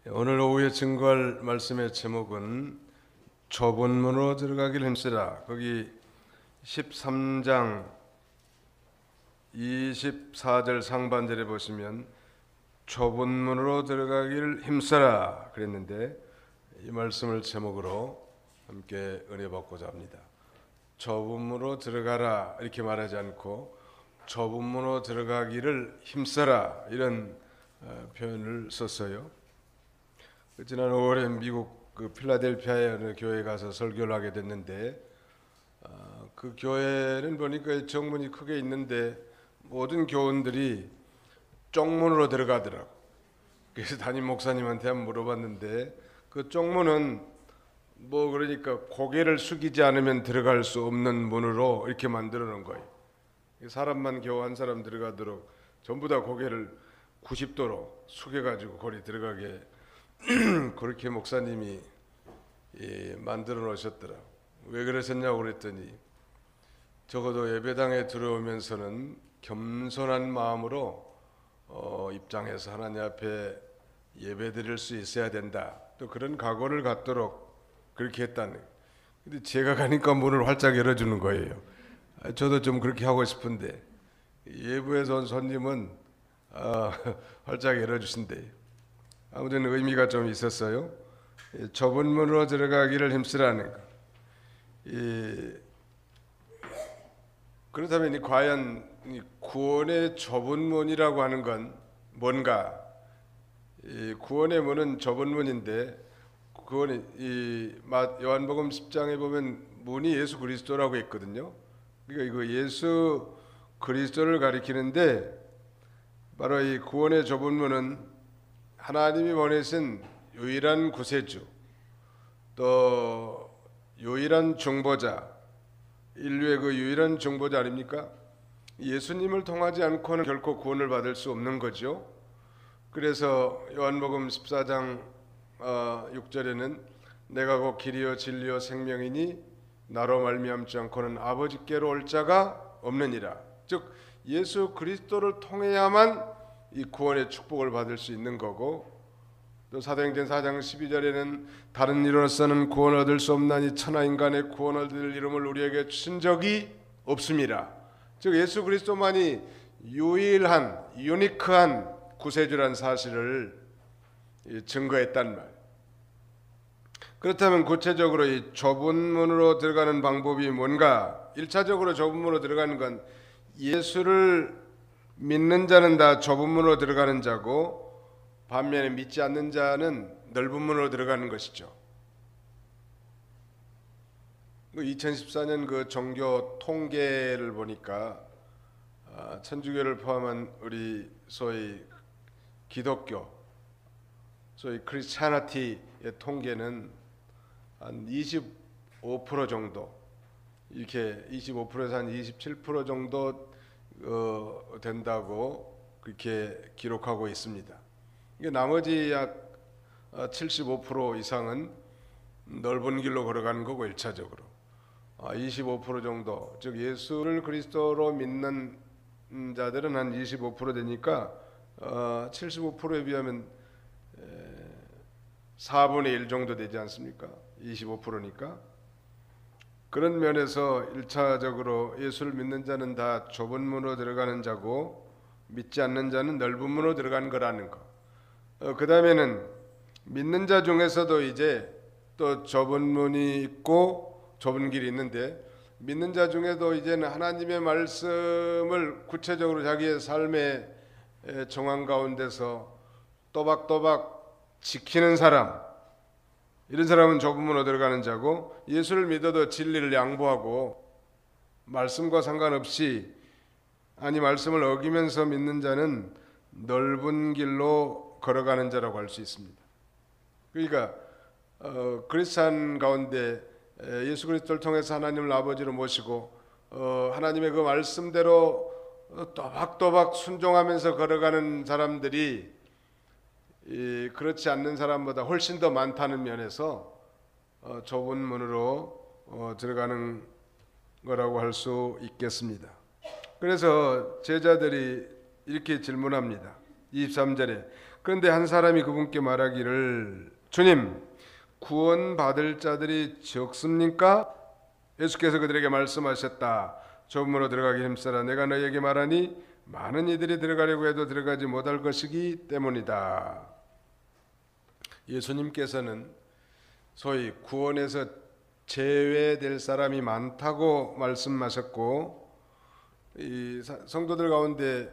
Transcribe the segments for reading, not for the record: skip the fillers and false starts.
오늘 오후에 증거할 말씀의 제목은 좁은 문으로 들어가길 힘쓰라. 거기 13장 24절 상반절에 보시면 좁은 문으로 들어가길 힘쓰라 그랬는데, 이 말씀을 제목으로 함께 은혜 받고자 합니다. 좁은 문으로 들어가라 이렇게 말하지 않고 좁은 문으로 들어가기를 힘써라 이런 표현을 썼어요. 지난 5월에 미국 필라델피아의 어느 교회에 가서 설교를 하게 됐는데, 그 교회는 보니까 정문이 크게 있는데 모든 교원들이 쪽문으로 들어가더라고. 그래서 담임 목사님한테 한번 물어봤는데, 그 쪽문은 그러니까 고개를 숙이지 않으면 들어갈 수 없는 문으로 이렇게 만들어 놓은 거예요. 사람만 겨우 한 사람 들어가도록 전부 다 고개를 90도로 숙여가지고 거기 들어가게 그렇게 목사님이 만들어 놓으셨더라. 왜 그러셨냐고 그랬더니, 적어도 예배당에 들어오면서는 겸손한 마음으로 입장해서 하나님 앞에 예배드릴 수 있어야 된다, 또 그런 각오를 갖도록 그렇게 했다는. 근데 제가 가니까 문을 활짝 열어주는 거예요. 저도 좀 그렇게 하고 싶은데 예부에서 온 손님은 활짝 열어주신대요. 아무튼 의미가 좀 있었어요. 좁은 문으로 들어가기를 힘쓰라는 거. 그렇다면 과연 구원의 좁은 문이라고 하는 건 뭔가? 구원의 문은 좁은 문인데, 구원이 요한복음 10장에 보면 문이 예수 그리스도라고 했거든요. 그러니까 이거 예수 그리스도를 가리키는데, 바로 이 구원의 좁은 문은 하나님이 보내신 유일한 구세주, 또 유일한 중보자, 인류의 그 유일한 중보자 아닙니까? 예수님을 통하지 않고는 결코 구원을 받을 수 없는 거죠. 그래서 요한복음 14장 6절에는 내가 곧 길이요 진리요 생명이니 나로 말미암지 않고는 아버지께로 올 자가 없느니라. 즉 예수 그리스도를 통해야만 이 구원의 축복을 받을 수 있는 거고, 또 사도행전 4장 12절에는 다른 이로서는 구원 얻을 수 없나니 천하 인간의 구원 얻을 이름을 우리에게 주신 적이 없습니다. 즉 예수 그리스도만이 유일한 유니크한 구세주란 사실을 증거했단 말. 그렇다면 구체적으로 이 좁은 문으로 들어가는 방법이 뭔가? 1차적으로 좁은 문으로 들어가는 건 예수를 믿는 자는 다 좁은 문으로 들어가는 자고, 반면에 믿지 않는 자는 넓은 문으로 들어가는 것이죠. 2014년 그 종교 통계를 보니까 천주교를 포함한 우리 소위 기독교, 소위 크리스찬티의 통계는 한 25% 정도, 이렇게 25%에서 한 27% 정도 된다고 그렇게 기록하고 있습니다. 나머지 약 75% 이상은 넓은 길로 걸어가는 거고, 1차적으로 25% 정도, 즉 예수를 그리스도로 믿는 자들은 한 25% 되니까 75%에 비하면 4분의 1 정도 되지 않습니까? 25%니까. 그런 면에서 1차적으로 예수를 믿는 자는 다 좁은 문으로 들어가는 자고, 믿지 않는 자는 넓은 문으로 들어가는 거라는 거. 그 다음에는 믿는 자 중에서도 이제 또 좁은 문이 있고 좁은 길이 있는데, 믿는 자 중에도 이제는 하나님의 말씀을 구체적으로 자기의 삶의 정황 가운데서 또박또박 지키는 사람, 이런 사람은 좁은 문으로 들어가는 자고, 예수를 믿어도 진리를 양보하고 말씀과 상관없이 말씀을 어기면서 믿는 자는 넓은 길로 걸어가는 자라고 할 수 있습니다. 그러니까 크리스찬 가운데 예수 그리스도를 통해서 하나님을 아버지로 모시고 하나님의 그 말씀대로 또박또박 순종하면서 걸어가는 사람들이 그렇지 않는 사람보다 훨씬 더 많다는 면에서 좁은 문으로 들어가는 거라고 할 수 있겠습니다. 그래서 제자들이 이렇게 질문합니다. 23절에 그런데 한 사람이 그분께 말하기를 주님, 구원받을 자들이 적습니까? 예수께서 그들에게 말씀하셨다. 좁은 문으로 들어가기 힘쓰라. 내가 너희에게 말하니 많은 이들이 들어가려고 해도 들어가지 못할 것이기 때문이다. 예수님께서는 소위 구원에서 제외될 사람이 많다고 말씀하셨고, 이 성도들 가운데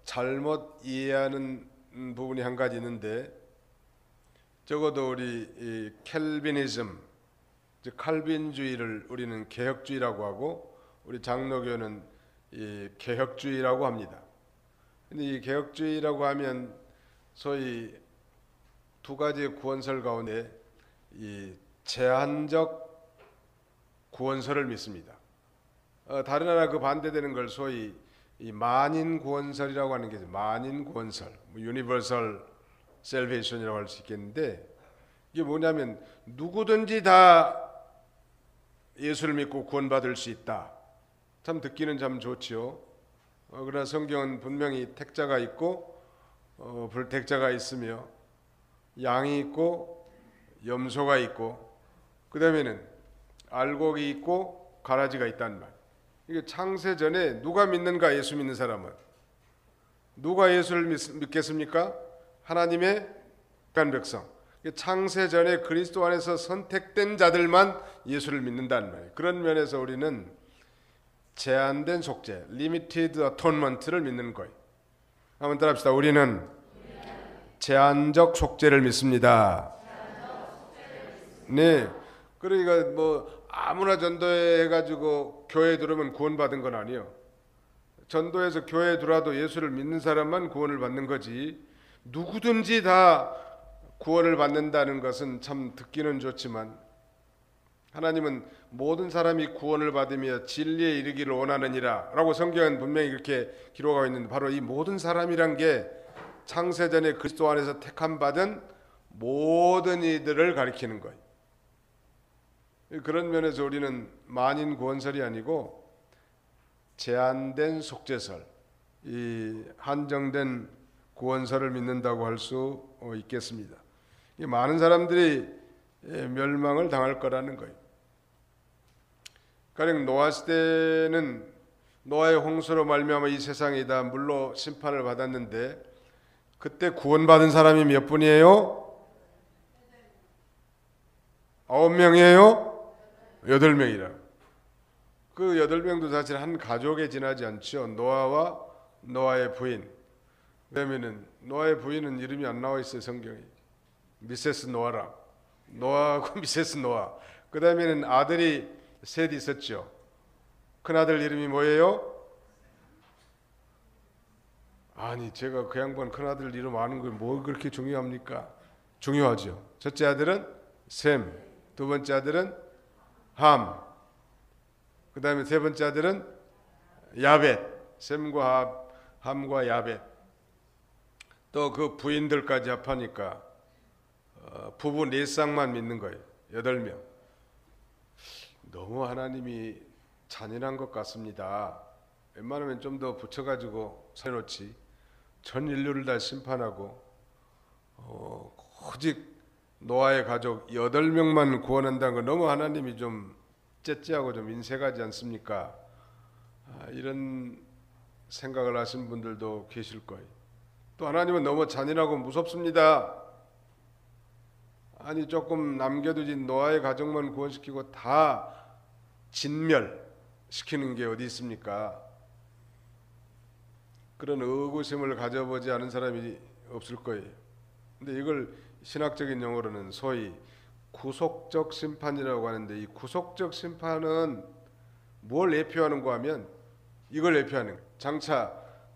잘못 이해하는 부분이 한 가지 있는데, 적어도 우리 이 켈비니즘, 즉 칼빈주의를 우리는 개혁주의라고 하고, 우리 장로교는 이 개혁주의라고 합니다. 근데 이 개혁주의라고 하면 소위 두 가지의 구원설 가운데 이 제한적 구원설을 믿습니다. 다른 하나 그 반대되는 걸 소위 이 만인 구원설이라고 하는 게 있어요. 만인 구원설, 유니버설 셀베이션이라고 할 수 있겠는데, 이게 뭐냐면 누구든지 다 예수를 믿고 구원받을 수 있다. 참 듣기는 참 좋지요. 그러나 성경은 분명히 택자가 있고 불택자가 있으며 양이 있고 염소가 있고 그 다음에는 알곡이 있고 가라지가 있단 말이에요. 이게 창세 전에 누가 믿는가? 예수 믿는 사람은 누가 예수를 믿겠습니까? 하나님의 택한 백성. 창세 전에 그리스도 안에서 선택된 자들만 예수를 믿는다는 말이에요. 그런 면에서 우리는 제한된 속죄, limited atonement를 믿는 거예요. 한번 따라합시다. 우리는 제한적 속죄를 믿습니다. 네, 그러니까 뭐 아무나 전도해가지고 교회에 들어오면 구원받은 건 아니에요. 전도해서 교회에 들어와도 예수를 믿는 사람만 구원을 받는 거지, 누구든지 다 구원을 받는다는 것은 참 듣기는 좋지만, 하나님은 모든 사람이 구원을 받으며 진리에 이르기를 원하느니라 라고 성경은 분명히 그렇게 기록하고 있는데, 바로 이 모든 사람이란 게 창세전에 그리스도 안에서 택함 받은 모든 이들을 가리키는 거예요. 그런 면에서 우리는 만인 구원설이 아니고 제한된 속죄설, 이 한정된 구원설을 믿는다고 할 수 있겠습니다. 많은 사람들이 멸망을 당할 거라는 거예요. 가령 노아 시대는 노아의 홍수로 말미암아 이 세상이 다 물로 심판을 받았는데, 그때 구원받은 사람이 몇 분이에요? 9명이에요? 8명이라. 그 8명도 사실 한 가족에 지나지 않죠. 노아와 노아의 부인. 왜냐면은 노아의 부인은 이름이 안 나와 있어요, 성경에. 미세스 노아라. 노아하고 미세스 노아. 그 다음에는 아들이 셋 있었죠. 큰아들 이름이 뭐예요? 아니, 제가 그 양반 큰아들 이름 아는 게 뭐 그렇게 중요합니까? 중요하죠. 첫째 아들은 셈, 두 번째 아들은 함, 그 다음에 세 번째 아들은 야벳. 셈과 함과 야벳. 또 그 부인들까지 합하니까 부부 4쌍만 믿는 거예요. 8명. 너무 하나님이 잔인한 것 같습니다. 웬만하면 좀 더 붙여가지고 서놓지. 전 인류를 다 심판하고 오직 노아의 가족 8명만 구원한다는 거 너무 하나님이 좀 째째하고 좀 인색하지 않습니까? 이런 생각을 하신 분들도 계실 거예요. 또 하나님은 너무 잔인하고 무섭습니다. 아니, 조금 남겨두지 노아의 가족만 구원시키고 다 진멸시키는 게 어디 있습니까? 그런 의구심을 가져보지 않은 사람이 없을 거예요. 근데 이걸 신학적인 용어로는 소위 구속적 심판이라고 하는데, 이 구속적 심판은 뭘 예표하는가 하면 이걸 예표하는 거예요. 장차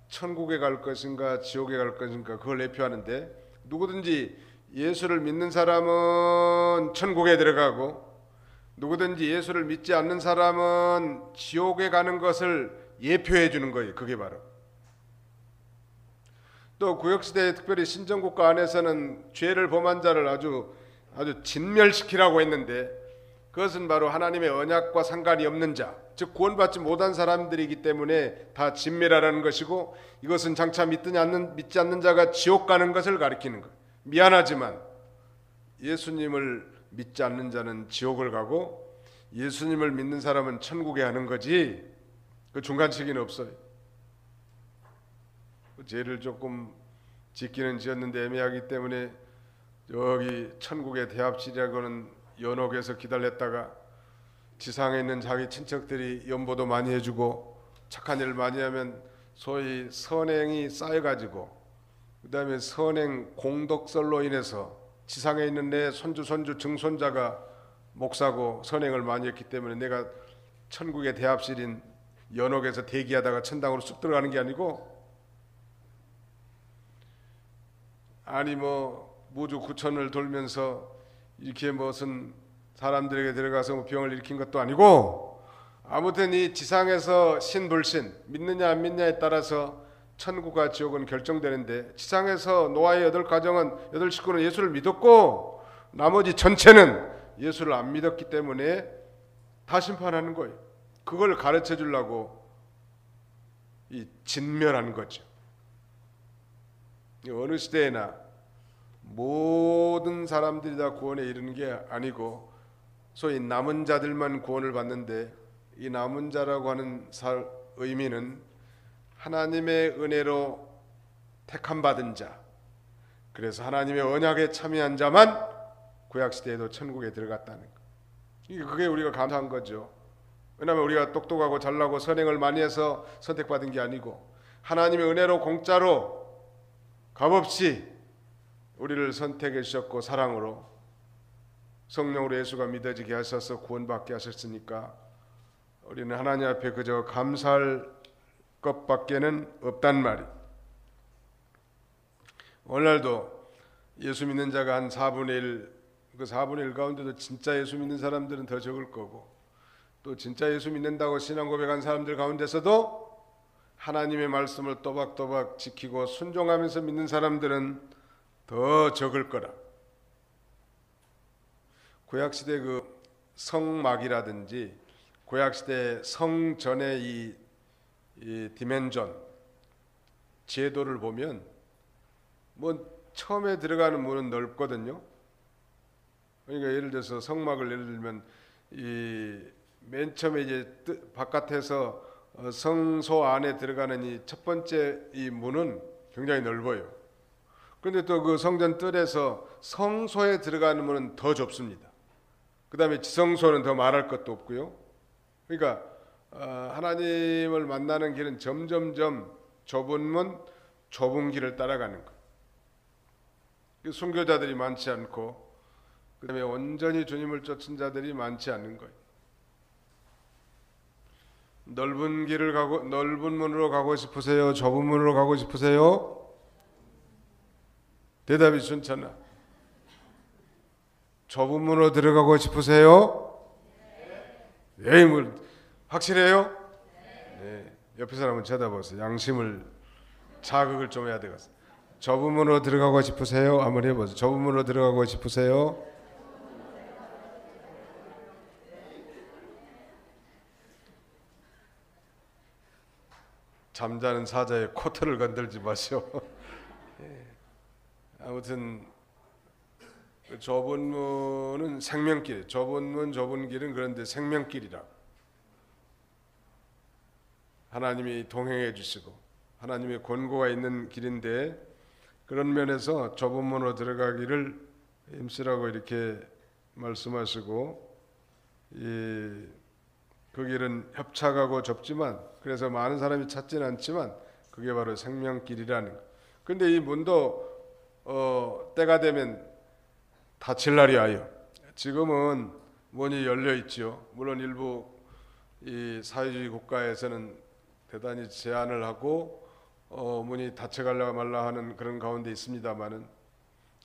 천국에 갈 것인가 지옥에 갈 것인가 그걸 예표하는데, 누구든지 예수를 믿는 사람은 천국에 들어가고 누구든지 예수를 믿지 않는 사람은 지옥에 가는 것을 예표해 주는 거예요. 그게 바로. 또 구약시대에 특별히 신정국가 안에서는 죄를 범한 자를 아주 진멸시키라고 했는데, 그것은 바로 하나님의 언약과 상관이 없는 자, 즉 구원받지 못한 사람들이기 때문에 다 진멸하라는 것이고, 이것은 장차 믿지 않는 자가 지옥 가는 것을 가리키는 것. 미안하지만 예수님을 믿지 않는 자는 지옥을 가고 예수님을 믿는 사람은 천국에 가는 거지, 그 중간치기는 없어요. 죄를 조금 짓기는 지었는데 애매하기 때문에 여기 천국의 대합실이라고는 연옥에서 기다렸다가 지상에 있는 자기 친척들이 연보도 많이 해주고 착한 일을 많이 하면 소위 선행이 쌓여가지고, 그 다음에 선행 공덕설로 인해서 지상에 있는 내 손주 증손자가 목사고 선행을 많이 했기 때문에 내가 천국의 대합실인 연옥에서 대기하다가 천당으로 쑥 들어가는 게 아니고, 아니 뭐 무주 구천을 돌면서 이렇게 무슨 사람들에게 들어가서 병을 일으킨 것도 아니고, 아무튼 이 지상에서 신불신 믿느냐 안 믿느냐에 따라서 천국과 지옥은 결정되는데, 지상에서 노아의 8가정은 8식구는 예수를 믿었고 나머지 전체는 예수를 안 믿었기 때문에 다 심판하는 거예요. 그걸 가르쳐 주려고 이 진멸하는 거죠. 어느 시대에나 모든 사람들이 다 구원에 이르는 게 아니고 소위 남은 자들만 구원을 받는데, 이 남은 자라고 하는 의미는 하나님의 은혜로 택함 받은 자, 그래서 하나님의 언약에 참여한 자만 구약시대에도 천국에 들어갔다는 거. 그게 우리가 감사한 거죠. 왜냐하면 우리가 똑똑하고 잘나고 선행을 많이 해서 선택받은 게 아니고, 하나님의 은혜로 공짜로 값없이 우리를 선택해 주셨고 사랑으로 성령으로 예수가 믿어지게 하셔서 구원받게 하셨으니까 우리는 하나님 앞에 그저 감사할 것밖에는 없단 말이. 오늘날도 예수 믿는 자가 한 4분의 1, 그 4분의 1 가운데도 진짜 예수 믿는 사람들은 더 적을 거고, 또 진짜 예수 믿는다고 신앙 고백한 사람들 가운데서도 하나님의 말씀을 또박또박 지키고 순종하면서 믿는 사람들은 더 적을 거라. 구약시대 그 성막이라든지 구약시대 성전의 이 디멘전 제도를 보면 뭐 처음에 들어가는 문은 넓거든요. 그러니까 예를 들어서 성막을 예를 들면 이 맨 처음에 이제 바깥에서 성소 안에 들어가는 이 첫 번째 이 문은 굉장히 넓어요. 그런데 또 그 성전 뜰에서 성소에 들어가는 문은 더 좁습니다. 그 다음에 지성소는 더 말할 것도 없고요. 그러니까 하나님을 만나는 길은 점점점 좁은 문, 좁은 길을 따라가는 거예요. 순교자들이 많지 않고, 그 다음에 온전히 주님을 쫓은 자들이 많지 않는 거예요. 넓은 길을 가고, 넓은 문으로 가고 싶으세요? 좁은 문으로 가고 싶으세요? 대답이 순천하. 좁은 문으로 들어가고 싶으세요? 네. 뭐 확실해요? 네. 옆에 사람은 쳐다보세요. 양심을 자극을 좀 해야 되겠어요. 좁은 문으로 들어가고 싶으세요? 한번 해보세요. 좁은 문으로 들어가고 싶으세요? 잠자는 사자의 코털을 건들지 마시오. 아무튼 좁은 문은 생명길, 좁은 문 좁은 길은 그런데 생명길이라. 하나님이 동행해 주시고 하나님의 권고가 있는 길인데, 그런 면에서 좁은 문으로 들어가기를 힘쓰라고 이렇게 말씀하시고, 그 길은 협착하고 좁지만, 그래서 많은 사람이 찾지는 않지만 그게 바로 생명길이라는 거. 그런데 이 문도 때가 되면 닫힐 날이 와요. 지금은 문이 열려 있죠. 물론 일부 이 사회주의 국가에서는 대단히 제한을 하고 문이 닫혀갈라 말라 하는 그런 가운데 있습니다만은,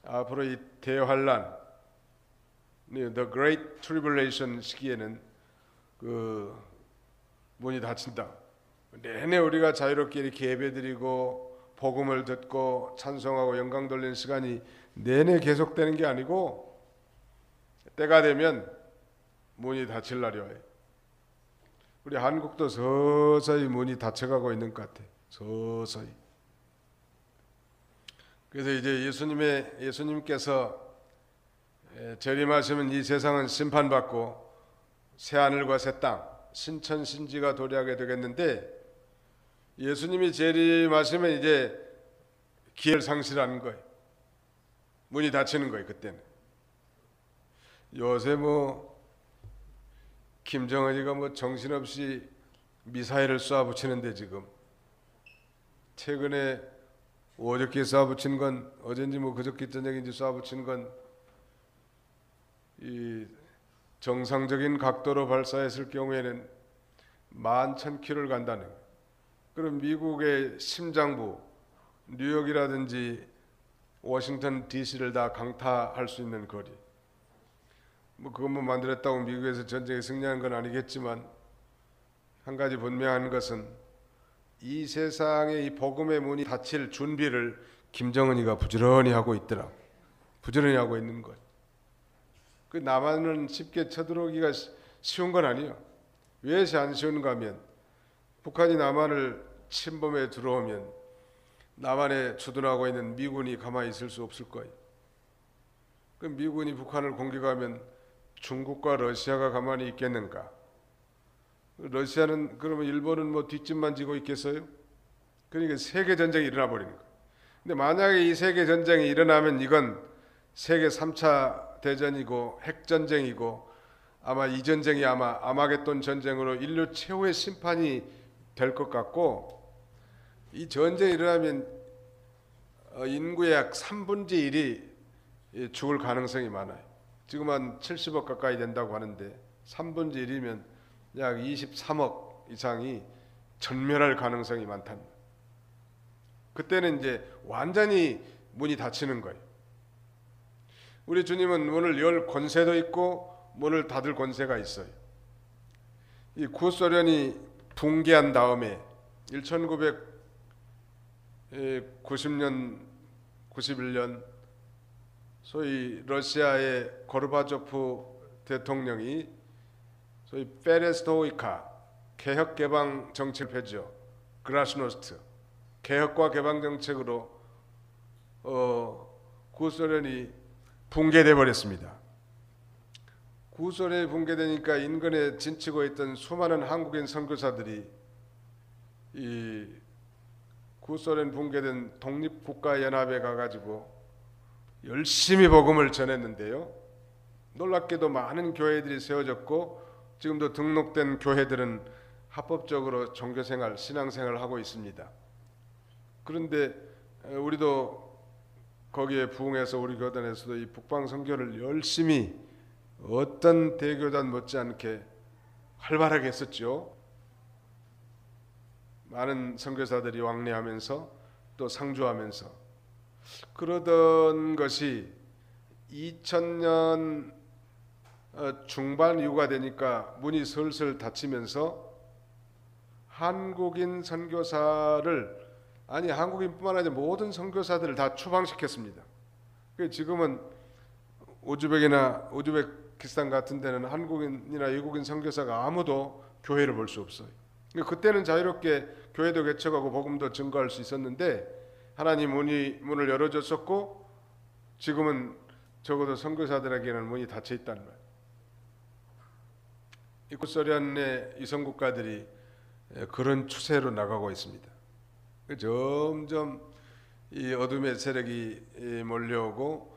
앞으로 이 대환란, The Great Tribulation 시기에는 그 문이 닫힌다. 내내 우리가 자유롭게 이렇게 예배드리고 복음을 듣고 찬송하고 영광 돌리는 시간이 내내 계속되는 게 아니고, 때가 되면 문이 닫힐 날이 와요. 우리 한국도 서서히 문이 닫혀가고 있는 것 같아. 서서히. 그래서 이제 예수님께서 재림하시면 이 세상은 심판받고 새 하늘과 새 땅, 신천신지가 도래하게 되겠는데, 예수님이 재림하시면 이제 기회를 상실하는 거예요. 문이 닫히는 거예요. 그때는. 요새 김정은이가 정신없이 미사일을 쏴붙이는데, 지금 최근에 어저께 쏴붙인 건, 어젠지 그저께 저녁인지 쏴붙인 건 이 정상적인 각도로 발사했을 경우에는 11,000km를 간다는 거예요. 그럼 미국의 심장부 뉴욕이라든지 워싱턴 DC를 다 강타할 수 있는 거리. 그것만 만들었다고 미국에서 전쟁에 승리하는 건 아니겠지만, 한 가지 분명한 것은 이 세상의 이 복음의 문이 닫힐 준비를 김정은이가 부지런히 하고 있더라. 부지런히 하고 있는 것. 그 남한은 쉽게 쳐들어오기가 쉬운 건 아니에요. 왜 안 쉬운가 하면, 북한이 남한을 침범해 들어오면 남한에 주둔하고 있는 미군이 가만히 있을 수 없을 거예요. 그 미군이 북한을 공격하면 중국과 러시아가 가만히 있겠는가? 러시아는, 그러면 일본은 뒷짐만 지고 있겠어요? 그러니까 세계 전쟁이 일어나 버리는 거예요. 근데 만약에 이 세계 전쟁이 일어나면 이건 세계 3차 대전이고 핵전쟁이고, 아마 이 전쟁이 아마겟돈 전쟁으로 인류 최후의 심판이 될 것 같고, 이 전쟁이 일어나면 인구의 약 1/3이 죽을 가능성이 많아요. 지금 한 70억 가까이 된다고 하는데 1/3이면 약 23억 이상이 전멸할 가능성이 많답니다. 그때는 이제 완전히 문이 닫히는 거예요. 우리 주님은 문을 열 권세도 있고 문을 닫을 권세가 있어요. 이 구소련이 붕괴한 다음에 1990년, 91년 소위 러시아의 고르바초프 대통령이 소위 페레스트로이카 개혁 개방 정책을 펴죠. 그라스노스트 개혁과 개방 정책으로 구소련이 붕괴돼 버렸습니다. 구소련이 붕괴되니까 인근에 진치고 있던 수많은 한국인 선교사들이 이 구소련 붕괴된 독립국가연합에 가가지고 열심히 복음을 전했는데요. 놀랍게도 많은 교회들이 세워졌고, 지금도 등록된 교회들은 합법적으로 종교생활, 신앙생활을 하고 있습니다. 그런데 우리도 거기에 부응해서 우리 교단에서도 이 북방 선교를 열심히 어떤 대교단 못지않게 활발하게 했었죠. 많은 선교사들이 왕래하면서 또 상주하면서 그러던 것이 2000년 중반 이후가 되니까 문이 슬슬 닫히면서 한국인 선교사를, 아니 한국인뿐만 아니라 모든 선교사들을 다 추방시켰습니다. 지금은 우즈베키스탄 같은 데는 한국인이나 외국인 선교사가 아무도 교회를 볼 수 없어요. 그때는 자유롭게 교회도 개척하고 복음도 증거할 수 있었는데, 하나님 문을 열어줬었고, 지금은 적어도 선교사들에게는 문이 닫혀 있다는 거예요. 이 구소련의 이성국가들이 그런 추세로 나가고 있습니다. 점점 이 어둠의 세력이 몰려오고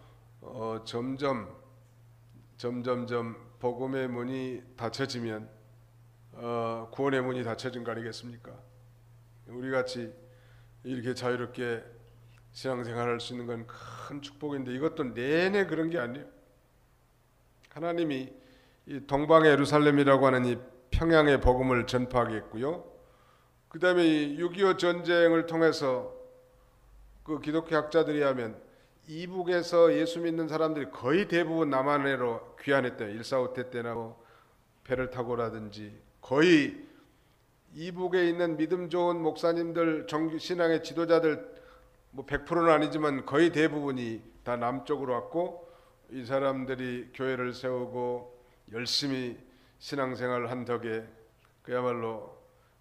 점점 복음의 문이 닫혀지면 구원의 문이 닫혀진 거 아니겠습니까? 우리같이 이렇게 자유롭게 신앙생활할 수 있는 건 큰 축복인데, 이것도 내내 그런 게 아니에요. 하나님이 이 동방의 예루살렘이라고 하는 이 평양의 복음을 전파하겠고요. 그 다음에 이 6.25 전쟁을 통해서 그 기독교 학자들이 하면 이북에서 예수 믿는 사람들이 거의 대부분 남한으로 귀환했대요. 1.4.5태 때나 배를 타고라든지 거의 이북에 있는 믿음 좋은 목사님들, 신앙의 지도자들 100%는 아니지만 거의 대부분이 다 남쪽으로 왔고, 이 사람들이 교회를 세우고 열심히 신앙생활을 한 덕에 그야말로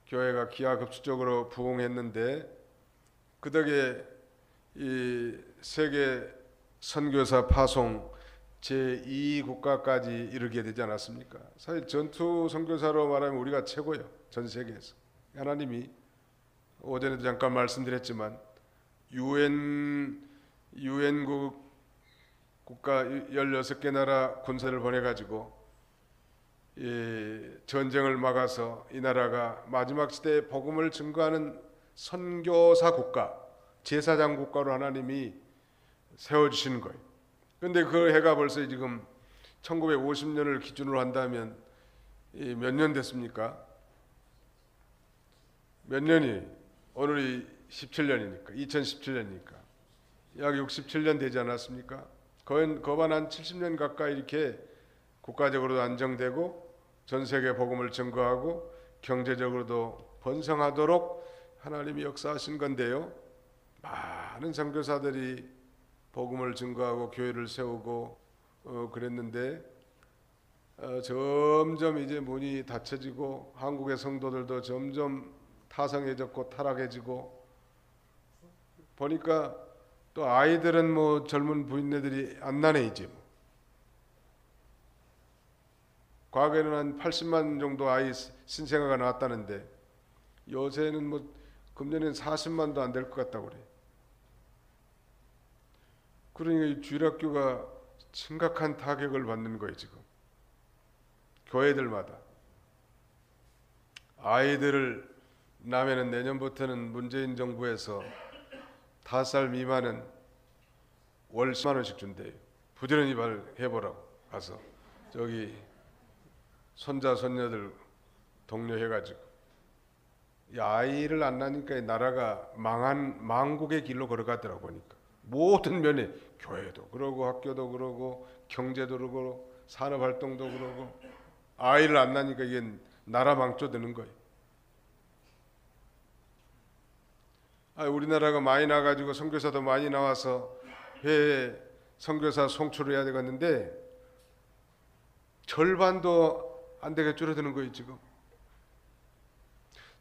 교회가 기하급수적으로 부흥했는데, 그 덕에 이 세계 선교사 파송 제2국가까지 이르게 되지 않았습니까? 사실 전투 선교사로 말하면 우리가 최고예요. 전 세계에서. 하나님이 오전에도 잠깐 말씀드렸지만 유엔국 국가 16개 나라 군사를 보내가지고 전쟁을 막아서 이 나라가 마지막 시대에 복음을 증거하는 선교사 국가, 제사장 국가로 하나님이 세워주시는 거예요. 그런데 그 해가 벌써 지금 1950년을 기준으로 한다면 몇 년 됐습니까? 몇 년이? 오늘이 17년이니까 2017년이니까 약 67년 되지 않았습니까? 거반 한 70년 가까이 이렇게 국가적으로도 안정되고 전 세계 복음을 증거하고 경제적으로도 번성하도록 하나님이 역사하신 건데요. 많은 선교사들이 복음을 증거하고 교회를 세우고 그랬는데 점점 이제 문이 닫혀지고 한국의 성도들도 점점 타성해졌고 타락해지고 보니까 또 아이들은 뭐 젊은 부인네들이 안 나네 이제 뭐. 과거에는 한 80만 정도 아이 신생아가 나왔다는데 요새는 뭐 금년엔 40만도 안 될 것 같다고 그래. 그러니까 이 주일학교가 심각한 타격을 받는 거예요 지금. 교회들마다 아이들을 낳으면 내년부터는 문재인 정부에서 5살 미만은 월 10만 원씩 준대요. 부지런히 해보라고 가서 저기 손자 손녀들 독려해가지고 이 아이를 안 낳으니까 이 나라가 망국의 길로 걸어가더라고. 보니까 모든 면에 교회도 그러고 학교도 그러고 경제도 그러고 산업활동도 그러고 아이를 안 낳으니까 이게 나라 망쳐드는 거예요. 우리나라가 많이 나가지고 선교사도 많이 나와서 해외 선교사 송출을 해야 되겠는데 절반도 안 되게 줄어드는 거예요 지금.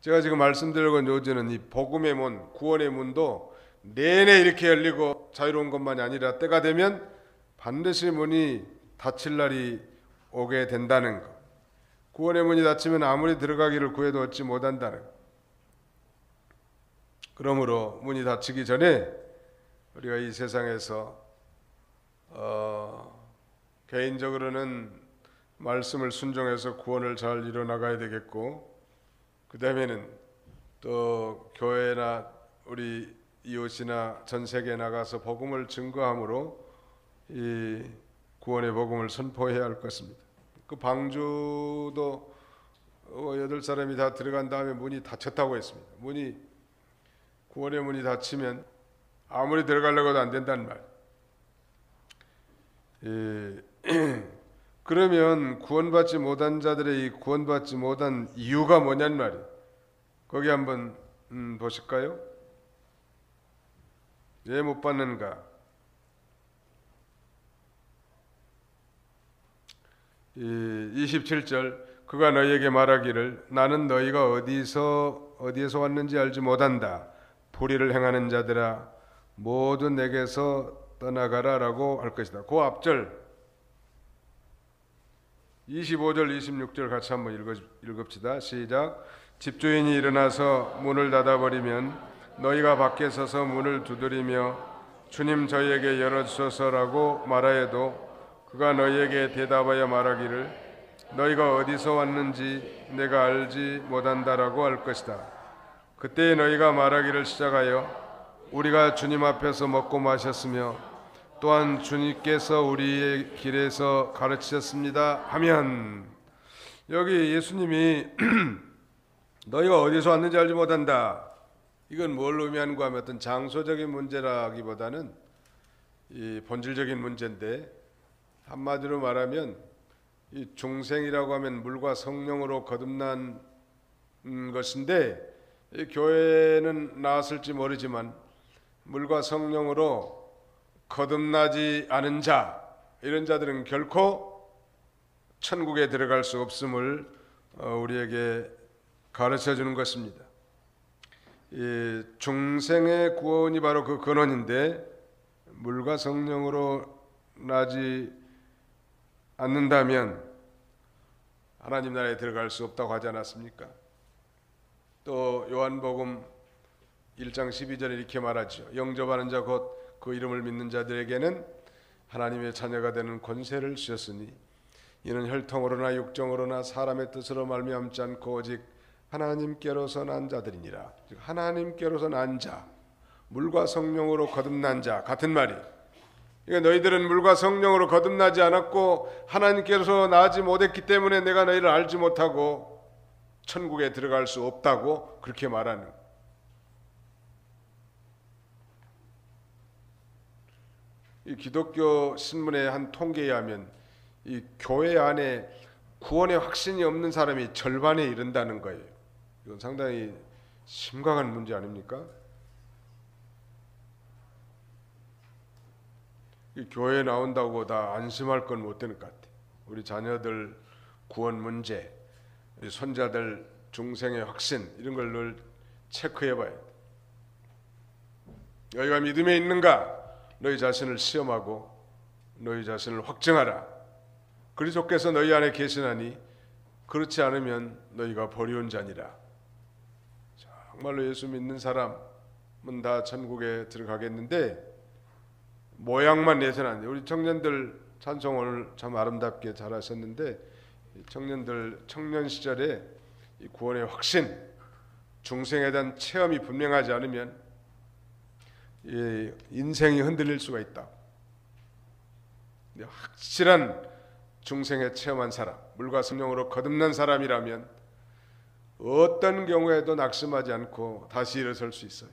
제가 지금 말씀드리고 요즘은 이 복음의 문, 구원의 문도 내내 이렇게 열리고 자유로운 것만이 아니라 때가 되면 반드시 문이 닫힐 날이 오게 된다는 것. 구원의 문이 닫히면 아무리 들어가기를 구해도 얻지 못한다는 것. 그러므로 문이 닫히기 전에 우리가 이 세상에서 개인적으로는 말씀을 순종해서 구원을 잘 이뤄나가야 되겠고, 그 다음에는 또 교회나 우리 이웃이나 전 세계에 나가서 복음을 증거함으로 이 구원의 복음을 선포해야 할 것입니다. 그 방주도 8사람이 다 들어간 다음에 문이 닫혔다고 했습니다. 구원의 문이 닫히면 아무리 들어가려고 해도 안 된다는 말. 그러면 구원받지 못한 자들의 이 구원받지 못한 이유가 뭐냐는 말이에요. 거기 한번 보실까요? 왜 못 받는가? 27절 그가 너희에게 말하기를 나는 너희가 어디에서 왔는지 알지 못한다. 불의를 행하는 자들아 모두 내게서 떠나가라 라고 할 것이다. 그 앞절 25절 26절 같이 한번 읽읍시다. 시작. 집주인이 일어나서 문을 닫아버리면 너희가 밖에 서서 문을 두드리며 주님 저희에게 열어주소서라고 말하여도 그가 너희에게 대답하여 말하기를 너희가 어디서 왔는지 내가 알지 못한다라고 할 것이다. 그때 너희가 말하기를 시작하여 우리가 주님 앞에서 먹고 마셨으며 또한 주님께서 우리의 길에서 가르치셨습니다 하면, 여기 예수님이 너희가 어디서 왔는지 알지 못한다. 이건 뭘 의미하는가 하면 어떤 장소적인 문제라기보다는 이 본질적인 문제인데, 한마디로 말하면 이 중생이라고 하면 물과 성령으로 거듭난 것인데, 이 교회는 나왔을지 모르지만 물과 성령으로 거듭나지 않은 자, 이런 자들은 결코 천국에 들어갈 수 없음을 우리에게 가르쳐 주는 것입니다. 이 중생의 구원이 바로 그 근원인데 물과 성령으로 나지 않는다면 하나님 나라에 들어갈 수 없다고 하지 않았습니까? 또 요한복음 1장 12절에 이렇게 말하죠. 영접하는 자 곧 그 이름을 믿는 자들에게는 하나님의 자녀가 되는 권세를 주셨으니 이는 혈통으로나 육정으로나 사람의 뜻으로 말미암지 않고 오직 하나님께로서 난 자들이니라. 즉 하나님께로서 난 자, 물과 성령으로 거듭난 자 같은 말이. 그러니까 너희들은 물과 성령으로 거듭나지 않았고 하나님께서 나지 못했기 때문에 내가 너희를 알지 못하고 천국에 들어갈 수 없다고 그렇게 말하는. 이 기독교 신문의 한 통계에 의하면 이 교회 안에 구원의 확신이 없는 사람이 절반에 이른다는 거예요. 이건 상당히 심각한 문제 아닙니까? 이 교회에 나온다고 다 안심할 건 못 되는 것 같아요. 우리 자녀들 구원 문제, 우리 손자들 중생의 확신 이런 걸 늘 체크해 봐야 돼. 너희가 믿음에 있는가? 너희 자신을 시험하고 너희 자신을 확증하라. 그리스도께서 너희 안에 계시나니 그렇지 않으면 너희가 버리운 자니라. 정말로 예수 믿는 사람은 다 천국에 들어가겠는데 모양만 내서는 안 돼요. 우리 청년들 찬송 오늘 참 아름답게 잘하셨는데 청년들 청년 시절에 이 구원의 확신, 중생에 대한 체험이 분명하지 않으면 인생이 흔들릴 수가 있다. 확실한 중생에 체험한 사람, 물과 성령으로 거듭난 사람이라면 어떤 경우에도 낙심하지 않고 다시 일어설 수 있어요.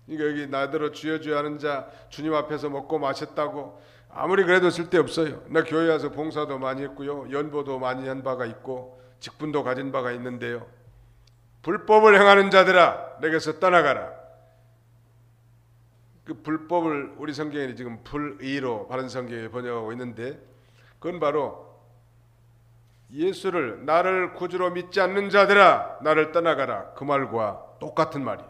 그러니까 여기 나더러 주여 주여 하는 자 주님 앞에서 먹고 마셨다고 아무리 그래도 쓸데없어요. 나 교회 와서 봉사도 많이 했고요, 연보도 많이 한 바가 있고 직분도 가진 바가 있는데요, 불법을 행하는 자들아 내게서 떠나가라. 그 불법을 우리 성경에 지금 불의로 바른 성경에 번역하고 있는데 그건 바로 예수를 나를 구주로 믿지 않는 자들아 나를 떠나가라 그 말과 똑같은 말이.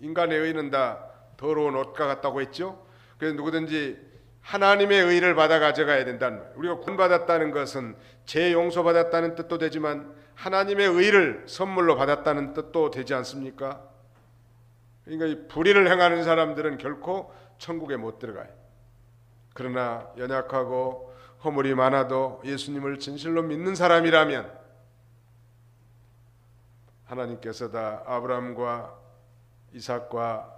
인간의 의는 다 더러운 옷과 같다고 했죠. 그래서 누구든지 하나님의 의를 받아 가져가야 된다는 말. 우리가 구원받았다는 것은 죄 용서받았다는 뜻도 되지만 하나님의 의를 선물로 받았다는 뜻도 되지 않습니까? 그러니까 이 불의를 행하는 사람들은 결코 천국에 못 들어가요. 그러나 연약하고 허물이 많아도 예수님을 진실로 믿는 사람이라면 하나님께서 다 아브라함과 이삭과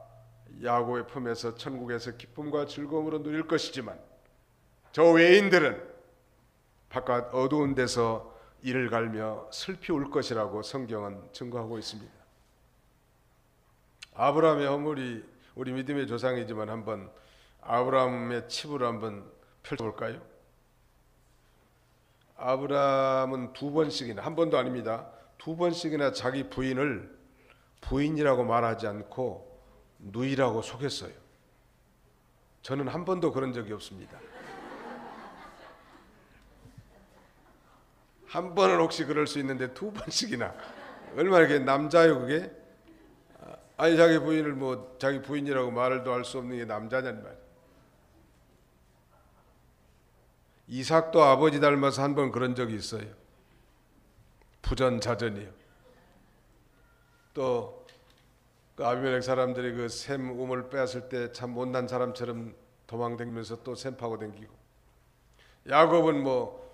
야곱의 품에서 천국에서 기쁨과 즐거움으로 누릴 것이지만 저 외인들은 바깥 어두운 데서 이를 갈며 슬피 울 것이라고 성경은 증거하고 있습니다. 아브라함의 허물이 우리 믿음의 조상이지만 한번 아브라함의 칩을 한번 펼쳐볼까요? 아브라함은 두 번씩이나, 한 번도 아닙니다, 두 번씩이나 자기 부인을 부인이라고 말하지 않고 누이라고 속였어요. 저는 한 번도 그런 적이 없습니다. 한 번은 혹시 그럴 수 있는데 두 번씩이나, 얼마나 그게 남자요 그게? 아니 자기 부인을 뭐 자기 부인이라고 말을도 할 수 없는 게 남자냐는 말. 이삭도 아버지 닮아서 한 번 그런 적이 있어요. 부전자전이요. 또 그 아비멜렉 사람들이 그 셈 우물 빼앗을 때 참 못난 사람처럼 도망다니면서 또 셈 파고 댕기고, 야곱은 뭐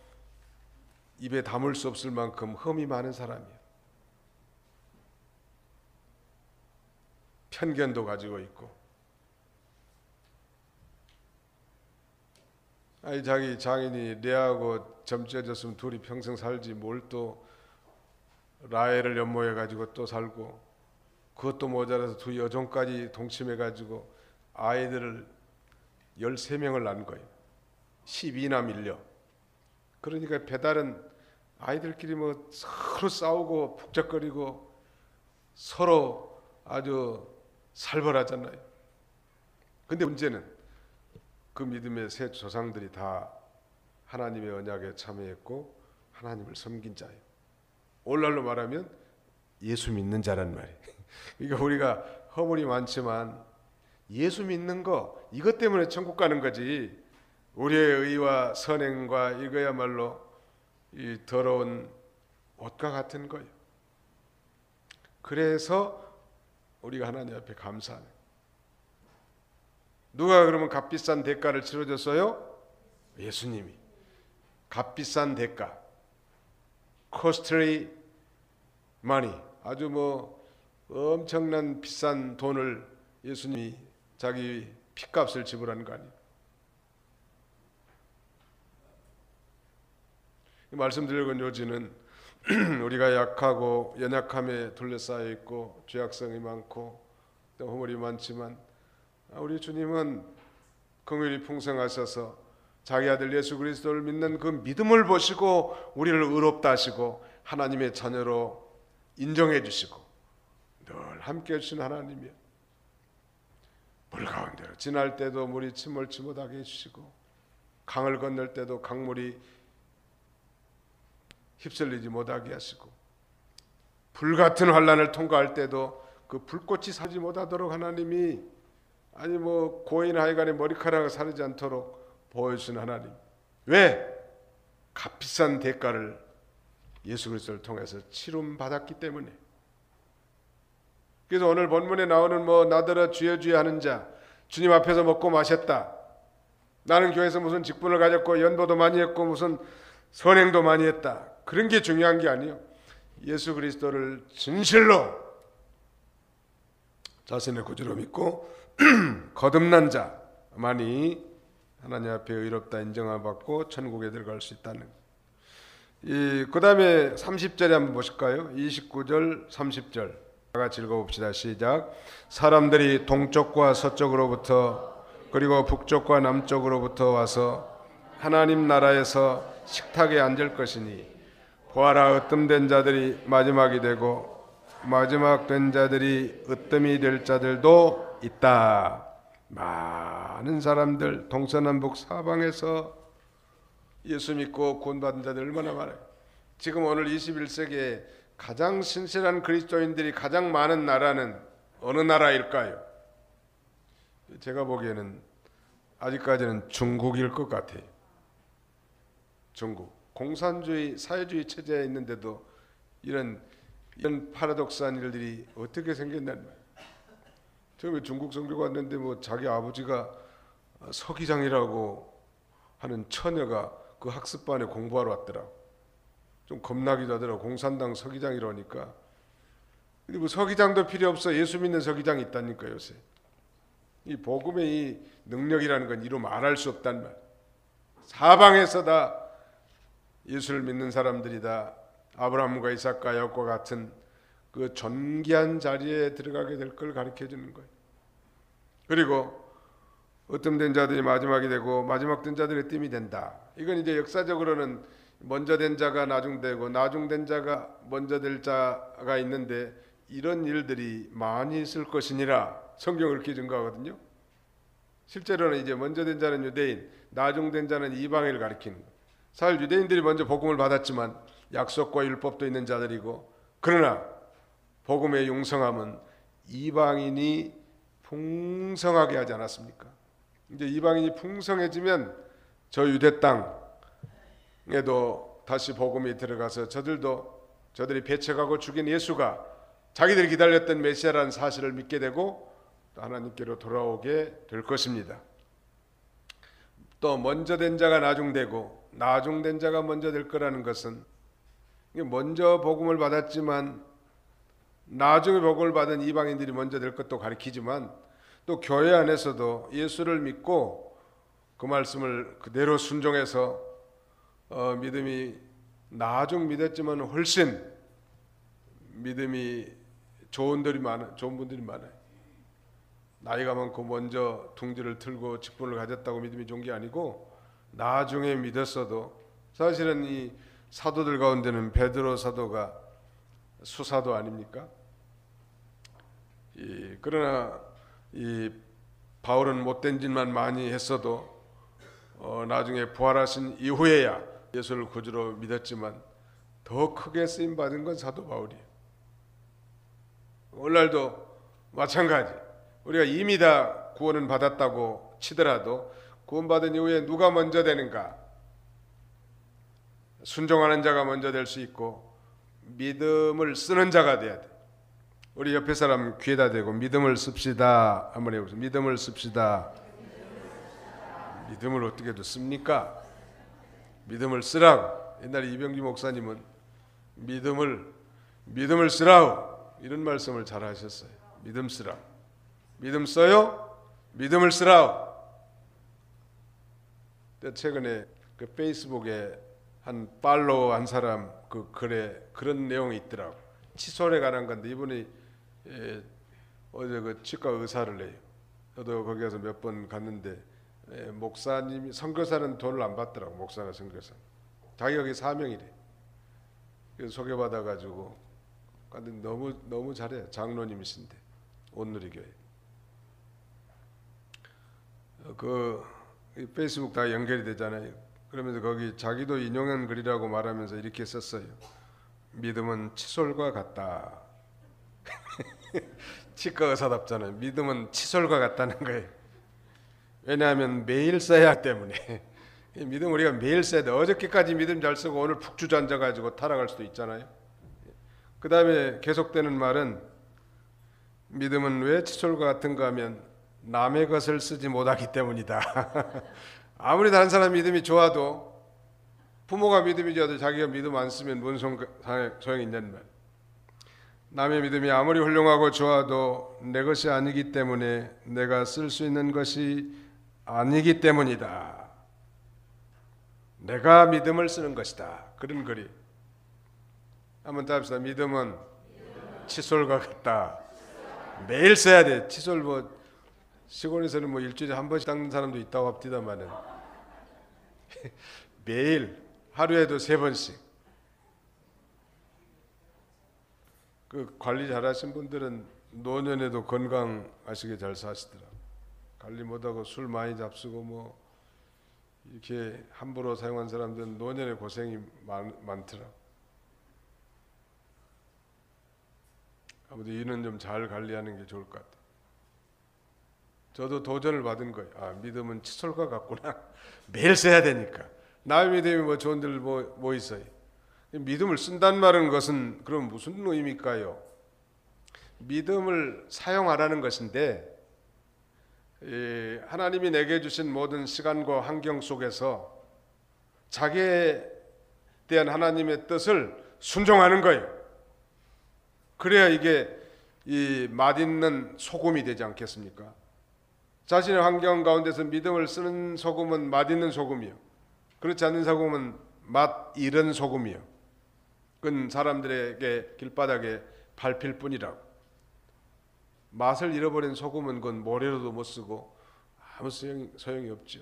입에 담을 수 없을 만큼 흠이 많은 사람이에요. 편견도 가지고 있고, 아니 자기 장인이 레아하고 점찍어졌으면 둘이 평생 살지 뭘 또 라헬을 연모해 가지고 또 살고, 그것도 모자라서 두 여종까지 동침해 가지고 아이들을 13명을 낳은 거예요. 12남 1녀. 그러니까 배달은 아이들끼리 뭐 서로 싸우고 북적거리고 서로 아주 살벌하잖아요. 근데 문제는 그 믿음의 새 조상들이 다 하나님의 언약에 참여했고 하나님을 섬긴 자예요. 오늘날로 말하면 예수 믿는 자란 말이에요. 그러니까 우리가 허물이 많지만 예수 믿는 거 이것 때문에 천국 가는 거지, 우리의 의와 선행과 이거야말로 이 더러운 옷과 같은 거예요. 그래서 우리가 하나님 앞에 감사하는, 누가 그러면 값비싼 대가를 치러줬어요? 예수님이. 값비싼 대가, costly money, 아주 엄청난 비싼 돈을 예수님이 자기 피값을 지불한 거 아니에요. 말씀드리려고 요지는 우리가 약하고 연약함에 둘러싸여 있고 죄악성이 많고 또 허물이 많지만 우리 주님은 긍휼이 풍성하셔서 자기 아들 예수 그리스도를 믿는 그 믿음을 보시고 우리를 의롭다 하시고 하나님의 자녀로 인정해 주시고 늘 함께 해주신 하나님이요, 물 가운데로 지날 때도 물이 침몰치 못하게 해주시고 강을 건널 때도 강물이 휩쓸리지 못하게 하시고 불같은 환난을 통과할 때도 그 불꽃이 사지 못하도록 하나님이, 아니 고인 하여간에 머리카락을 사르지 않도록 보여주신 하나님. 왜? 값비싼 대가를 예수 그리스도를 통해서 치름받았기 때문에. 그래서 오늘 본문에 나오는 나더러 주여 주여 하는 자, 주님 앞에서 먹고 마셨다, 나는 교회에서 무슨 직분을 가졌고 연보도 많이 했고 무슨 선행도 많이 했다, 그런 게 중요한 게 아니에요. 예수 그리스도를 진실로 자신의 구주로 믿고 거듭난 자만이 하나님 앞에 의롭다 인정을 받고 천국에 들어갈 수 있다는. 그 다음에 30절에 한번 보실까요? 29절 30절 다 같이 읽어봅시다. 시작. 사람들이 동쪽과 서쪽으로부터 그리고 북쪽과 남쪽으로부터 와서 하나님 나라에서 식탁에 앉을 것이니 보아라, 으뜸된 자들이 마지막이 되고 마지막 된 자들이 으뜸이 될 자들도 있다. 많은 사람들 동서남북 사방에서 예수 믿고 구원받은 자들 얼마나 많아요. 지금 오늘 21세기에 가장 신실한 그리스도인들이 가장 많은 나라는 어느 나라일까요? 제가 보기에는 아직까지는 중국일 것 같아요. 중국. 공산주의 사회주의 체제에 있는데도 이런 파라독스한 일들이 어떻게 생겼냐는 말이에요. 처음에 중국 선교가 왔는데 자기 아버지가 서기장이라고 하는 처녀가 그 학습반에 공부하러 왔더라고. 좀 겁나기도 하더라고. 공산당 서기장이라니까. 근데 서기장도 필요 없어. 예수 믿는 서기장이 있다니까. 요새 이 복음의 이 능력이라는 건 이루 말할 수 없단 말. 사방에서 다 예수를 믿는 사람들이다. 아브라함과 이삭과 야곱과 같은 그 존귀한 자리에 들어가게 될 걸 가르쳐 주는 거예요. 그리고 으뜸된 자들이 마지막이 되고 마지막 된 자들이 으뜸이 된다. 이건 이제 역사적으로는 먼저 된 자가 나중되고 나중된 자가 먼저 될 자가 있는데, 이런 일들이 많이 있을 것이니라 성경을 이렇게 증거하거든요. 실제로는 이제 먼저 된 자는 유대인, 나중된 자는 이방인을 가리키는 거예요. 사실 유대인들이 먼저 복음을 받았지만 약속과 율법도 있는 자들이고, 그러나 복음의 용성함은 이방인이 풍성하게 하지 않았습니까? 이제 이방인이 풍성해지면 저 유대 땅에도 다시 복음이 들어가서 저들이 배척하고 죽인 예수가 자기들이 기다렸던 메시아라는 사실을 믿게 되고 또 하나님께로 돌아오게 될 것입니다. 또 먼저 된 자가 나중되고 나중된 자가 먼저 될 거라는 것은, 먼저 복음을 받았지만 나중에 복음을 받은 이방인들이 먼저 될 것도 가리키지만, 또 교회 안에서도 예수를 믿고 그 말씀을 그대로 순종해서 믿음이 나중 믿었지만 훨씬 믿음이 좋은 분들이 많아요. 나이가 많고 먼저 둥지를 틀고 직분을 가졌다고 믿음이 좋은 게 아니고, 나중에 믿었어도 사실은 이 사도들 가운데는 베드로 사도가 수사도 아닙니까? 그러나 이 바울은 못된 짓만 많이 했어도 나중에 부활하신 이후에야 예수를 구주로 믿었지만 더 크게 쓰임 받은 건 사도 바울이에요. 오늘날도 마찬가지. 우리가 이미 다 구원은 받았다고 치더라도 구원받은 이후에 누가 먼저 되는가? 순종하는 자가 먼저 될 수 있고 믿음을 쓰는 자가 돼야 돼. 우리 옆에 사람 귀에다 대고 믿음을 씁시다 한번 해보세요. 믿음을 씁시다. 믿음을 어떻게 씁니까? 믿음을 쓰라고. 옛날에 이병기 목사님은 믿음을 쓰라고 이런 말씀을 잘 하셨어요. 믿음 쓰라고. 믿음 써요? 믿음을 쓰라고. 최근에 그 페이스북에 한 팔로우 한 사람 그 글에 그런 내용이 있더라고. 칫솔에 관한 건데 이분이 어제 그 치과 의사를 해요. 저도 거기 가서 몇 번 갔는데 목사님이 선교사는 돈을 안 받더라고. 목사나 선교사 자기가 거기 사명이래. 그래서 소개받아가지고 근데 너무 잘해요. 장로님이신데 온누리교회 그 페이스북 다 연결이 되잖아요. 그러면서 거기 자기도 인용한 글이라고 말하면서 이렇게 썼어요. 믿음은 칫솔과 같다. 치과 의사답잖아요. 믿음은 칫솔과 같다는 거예요. 왜냐하면 매일 써야 하기 때문에. 믿음 우리가 매일 써야 돼. 어저께까지 믿음 잘 쓰고 오늘 푹 주저앉아가지고 타락할 수도 있잖아요. 그 다음에 계속되는 말은 믿음은 왜 칫솔과 같은가 하면 남의 것을 쓰지 못하기 때문이다. 아무리 다른 사람 믿음이 좋아도 부모가 믿음이 좋아도 자기가 믿음 안 쓰면 뭔 소용이 있냐는 말. 남의 믿음이 아무리 훌륭하고 좋아도 내 것이 아니기 때문에 내가 쓸 수 있는 것이 아니기 때문이다. 내가 믿음을 쓰는 것이다. 그런 글이. 한번 답시다. 믿음은 칫솔과 같다. 매일 써야 돼. 칫솔 시골에서는 일주일에 한 번씩 닦는 사람도 있다고 합디다마는 매일 하루에도 3번씩. 그 관리 잘하신 분들은 노년에도 건강하시게 잘 사시더라. 관리 못하고 술 많이 잡수고 이렇게 함부로 사용한 사람들은 노년에 고생이 많더라. 아무튼 이는 좀 잘 관리하는 게 좋을 것 같아. 저도 도전을 받은 거예요. 믿음은 칫솔과 같구나. 매일 써야 되니까. 남의 믿음이 좋은들 뭐 있어요? 믿음을 쓴다는 말은 것은 그럼 무슨 의미일까요? 믿음을 사용하라는 것인데 하나님이 내게 주신 모든 시간과 환경 속에서 자기에 대한 하나님의 뜻을 순종하는 거예요. 그래야 이게 이 맛있는 소금이 되지 않겠습니까? 자신의 환경 가운데서 믿음을 쓰는 소금은 맛있는 소금이요. 그렇지 않는 소금은 맛 잃은 소금이요. 그건 사람들에게 길바닥에 밟힐 뿐이라고. 맛을 잃어버린 소금은 그건 모래로도 못 쓰고 아무 소용이 없죠.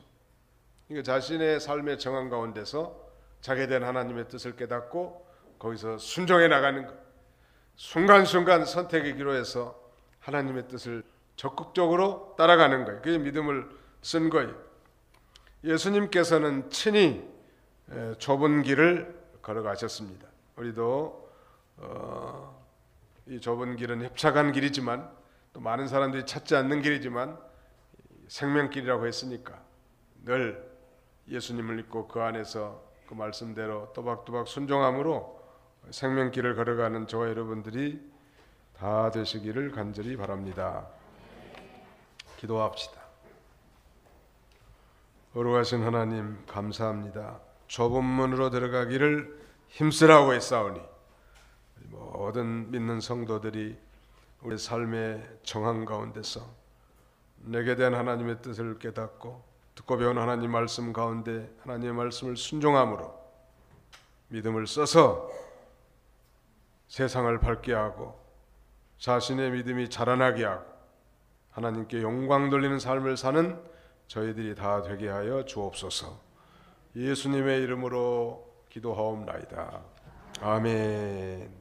그러니까 자신의 삶의 정황 가운데서 자기에 대한 하나님의 뜻을 깨닫고 거기서 순종해 나가는 것. 순간순간 선택의 기로에서 하나님의 뜻을 적극적으로 따라가는 거예요. 그게 믿음을 쓴 거예요. 예수님께서는 친히 좁은 길을 걸어가셨습니다. 우리도 이 좁은 길은 협착한 길이지만 또 많은 사람들이 찾지 않는 길이지만 생명길이라고 했으니까 늘 예수님을 믿고 그 안에서 그 말씀대로 또박또박 순종함으로 생명길을 걸어가는 저와 여러분들이 다 되시기를 간절히 바랍니다. 기도합시다. 거룩하신 하나님 감사합니다. 좁은 문으로 들어가기를 힘쓰라고 했사오니 모든 믿는 성도들이 우리 삶의 정황 가운데서 내게 대한 하나님의 뜻을 깨닫고 듣고 배운 하나님 말씀 가운데 하나님의 말씀을 순종함으로 믿음을 써서 세상을 밝게 하고 자신의 믿음이 자라나게 하고 하나님께 영광 돌리는 삶을 사는 저희들이 다 되게 하여 주옵소서. 예수님의 이름으로 기도하옵나이다. 아멘.